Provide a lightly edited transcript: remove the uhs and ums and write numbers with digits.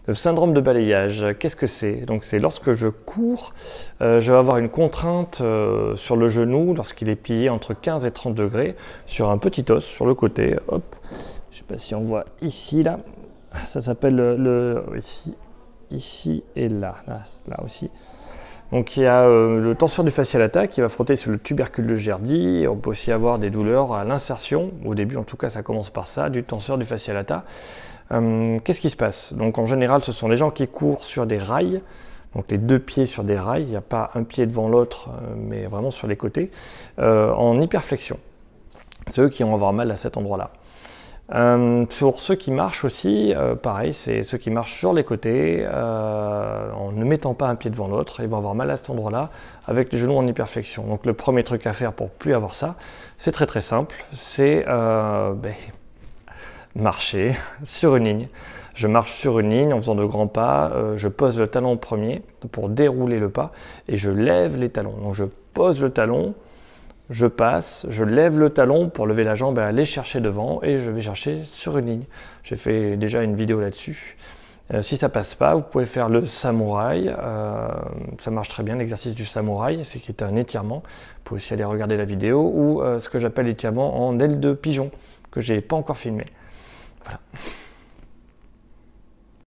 Le syndrome de balayage, qu'est-ce que c'est? Donc c'est lorsque je cours, je vais avoir une contrainte sur le genou lorsqu'il est plié entre 15 et 30 degrés sur un petit os sur le côté. Hop, je ne sais pas si on voit ici, là. Ça s'appelle ici et là aussi. Donc il y a le tenseur du fascia lata qui va frotter sur le tubercule de Gerdy. On peut aussi avoir des douleurs à l'insertion, au début en tout cas ça commence par ça, du tenseur du fascia lata. Qu'est-ce qui se passe? Donc en général ce sont les gens qui courent sur des rails, donc les deux pieds sur des rails, il n'y a pas un pied devant l'autre, mais vraiment sur les côtés, en hyperflexion. C'est eux qui vont avoir mal à cet endroit-là. Pour ceux qui marchent aussi, pareil, c'est ceux qui marchent sur les côtés, en ne mettant pas un pied devant l'autre, ils vont avoir mal à cet endroit-là, avec les genoux en hyperflexion. Donc le premier truc à faire pour plus avoir ça, c'est très simple, c'est marcher sur une ligne. Je marche sur une ligne en faisant de grands pas, je pose le talon premier pour dérouler le pas, et je lève les talons. Donc je pose le talon, je passe, je lève le talon pour lever la jambe et aller chercher devant et je vais chercher sur une ligne. J'ai fait déjà une vidéo là-dessus. Si ça passe pas, vous pouvez faire le samouraï. Ça marche très bien, l'exercice du samouraï, c'est qui est un étirement. Vous pouvez aussi aller regarder la vidéo ou ce que j'appelle l'étirement en aile de pigeon, que j'ai pas encore filmé. Voilà.